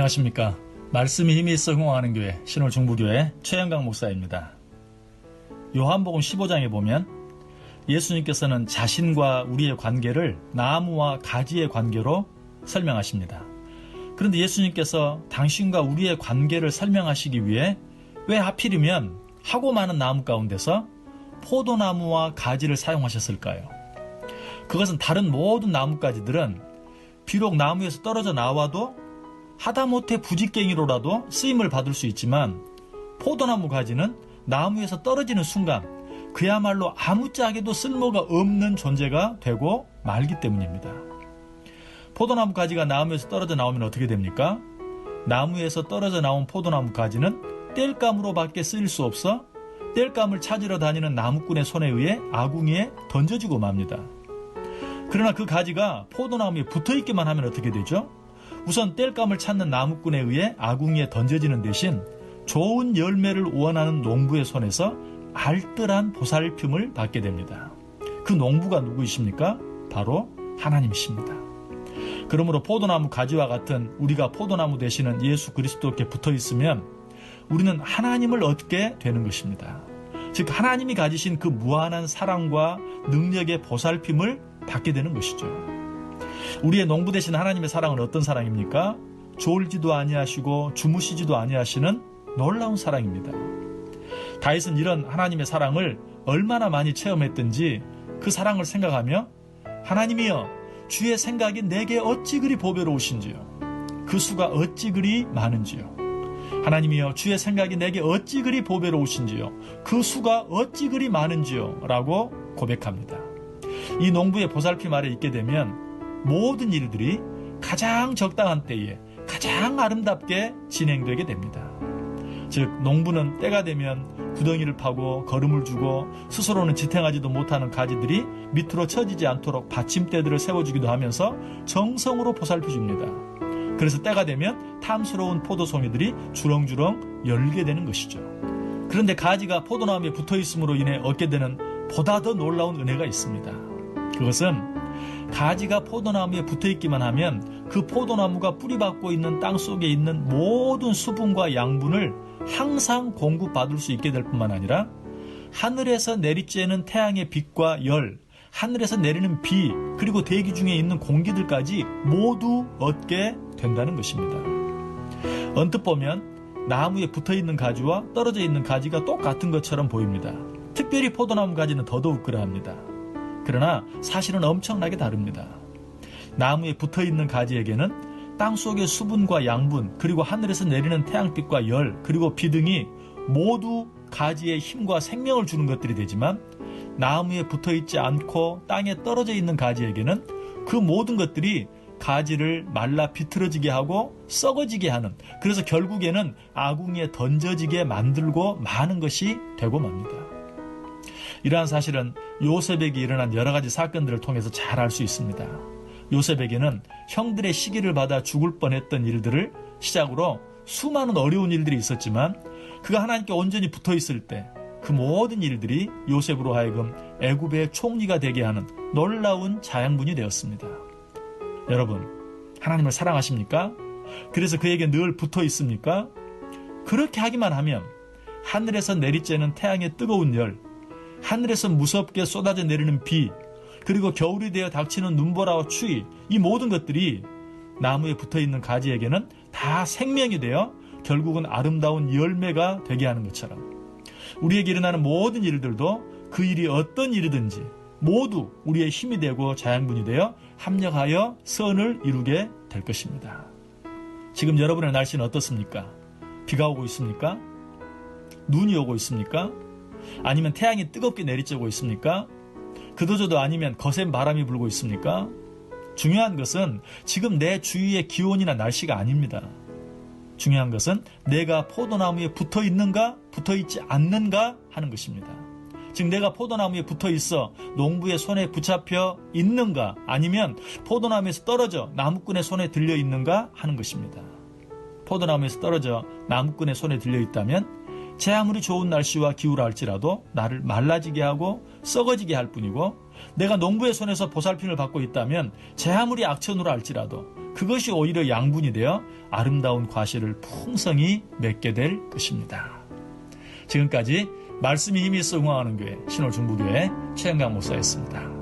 안녕하십니까. 말씀이 힘이 있어 흥황하는 교회 신월중부교회 최영강 목사입니다. 요한복음 15장에 보면 예수님께서는 자신과 우리의 관계를 나무와 가지의 관계로 설명하십니다. 그런데 예수님께서 당신과 우리의 관계를 설명하시기 위해 왜 하필이면 하고 많은 나무 가운데서 포도나무와 가지를 사용하셨을까요? 그것은 다른 모든 나뭇가지들은 비록 나무에서 떨어져 나와도 하다못해 부직갱이로라도 쓰임을 받을 수 있지만 포도나무 가지는 나무에서 떨어지는 순간 그야말로 아무짝에도 쓸모가 없는 존재가 되고 말기 때문입니다. 포도나무 가지가 나무에서 떨어져 나오면 어떻게 됩니까? 나무에서 떨어져 나온 포도나무 가지는 땔감으로 밖에 쓰일 수 없어 땔감을 찾으러 다니는 나무꾼의 손에 의해 아궁이에 던져지고 맙니다. 그러나 그 가지가 포도나무에 붙어있기만 하면 어떻게 되죠? 우선 땔감을 찾는 나무꾼에 의해 아궁이에 던져지는 대신 좋은 열매를 원하는 농부의 손에서 알뜰한 보살핌을 받게 됩니다. 그 농부가 누구이십니까? 바로 하나님이십니다. 그러므로 포도나무 가지와 같은 우리가 포도나무 되시는 예수 그리스도께 붙어있으면 우리는 하나님을 얻게 되는 것입니다. 즉 하나님이 가지신 그 무한한 사랑과 능력의 보살핌을 받게 되는 것이죠. 우리의 농부 되신 하나님의 사랑은 어떤 사랑입니까? 졸지도 아니하시고 주무시지도 아니하시는 놀라운 사랑입니다. 다윗은 이런 하나님의 사랑을 얼마나 많이 체험했든지 그 사랑을 생각하며 하나님이여 주의 생각이 내게 어찌 그리 보배로우신지요. 그 수가 어찌 그리 많은지요. 하나님이여 주의 생각이 내게 어찌 그리 보배로우신지요. 그 수가 어찌 그리 많은지요. 라고 고백합니다. 이 농부의 보살핌 아래 있게 되면 모든 일들이 가장 적당한 때에 가장 아름답게 진행되게 됩니다. 즉 농부는 때가 되면 구덩이를 파고 거름을 주고 스스로는 지탱하지도 못하는 가지들이 밑으로 처지지 않도록 받침대들을 세워주기도 하면서 정성으로 보살펴줍니다. 그래서 때가 되면 탐스러운 포도송이들이 주렁주렁 열게 되는 것이죠. 그런데 가지가 포도나무에 붙어있음으로 인해 얻게 되는 보다 더 놀라운 은혜가 있습니다. 그것은 가지가 포도나무에 붙어있기만 하면 그 포도나무가 뿌리박고 있는 땅 속에 있는 모든 수분과 양분을 항상 공급받을 수 있게 될 뿐만 아니라 하늘에서 내리쬐는 태양의 빛과 열, 하늘에서 내리는 비, 그리고 대기 중에 있는 공기들까지 모두 얻게 된다는 것입니다. 언뜻 보면 나무에 붙어있는 가지와 떨어져 있는 가지가 똑같은 것처럼 보입니다. 특별히 포도나무 가지는 더더욱 그러합니다. 그러나 사실은 엄청나게 다릅니다. 나무에 붙어있는 가지에게는 땅속의 수분과 양분, 그리고 하늘에서 내리는 태양빛과 열, 그리고 비 등이 모두 가지에 힘과 생명을 주는 것들이 되지만 나무에 붙어있지 않고 땅에 떨어져 있는 가지에게는 그 모든 것들이 가지를 말라 비틀어지게 하고 썩어지게 하는, 그래서 결국에는 아궁이에 던져지게 만들고 마는 것이 되고 맙니다. 이러한 사실은 요셉에게 일어난 여러 가지 사건들을 통해서 잘 알 수 있습니다. 요셉에게는 형들의 시기를 받아 죽을 뻔했던 일들을 시작으로 수많은 어려운 일들이 있었지만 그가 하나님께 온전히 붙어있을 때 그 모든 일들이 요셉으로 하여금 애굽의 총리가 되게 하는 놀라운 자양분이 되었습니다. 여러분, 하나님을 사랑하십니까? 그래서 그에게 늘 붙어 있습니까? 그렇게 하기만 하면 하늘에서 내리쬐는 태양의 뜨거운 열, 하늘에서 무섭게 쏟아져 내리는 비, 그리고 겨울이 되어 닥치는 눈보라와 추위, 이 모든 것들이 나무에 붙어있는 가지에게는 다 생명이 되어 결국은 아름다운 열매가 되게 하는 것처럼 우리에게 일어나는 모든 일들도 그 일이 어떤 일이든지 모두 우리의 힘이 되고 자양분이 되어 합력하여 선을 이루게 될 것입니다. 지금 여러분의 날씨는 어떻습니까? 비가 오고 있습니까? 눈이 오고 있습니까? 아니면 태양이 뜨겁게 내리쬐고 있습니까? 그도저도 아니면 거센 바람이 불고 있습니까? 중요한 것은 지금 내 주위의 기온이나 날씨가 아닙니다. 중요한 것은 내가 포도나무에 붙어 있는가, 붙어 있지 않는가 하는 것입니다. 즉 내가 포도나무에 붙어 있어 농부의 손에 붙잡혀 있는가, 아니면 포도나무에서 떨어져 나무꾼의 손에 들려 있는가 하는 것입니다. 포도나무에서 떨어져 나무꾼의 손에 들려 있다면 제 아무리 좋은 날씨와 기후라 할지라도 나를 말라지게 하고 썩어지게 할 뿐이고, 내가 농부의 손에서 보살핌을 받고 있다면 제 아무리 악천후라 할지라도 그것이 오히려 양분이 되어 아름다운 과실을 풍성히 맺게 될 것입니다. 지금까지 말씀이 힘이 있어 응원하는 교회 신월중부교회 최영강 목사였습니다.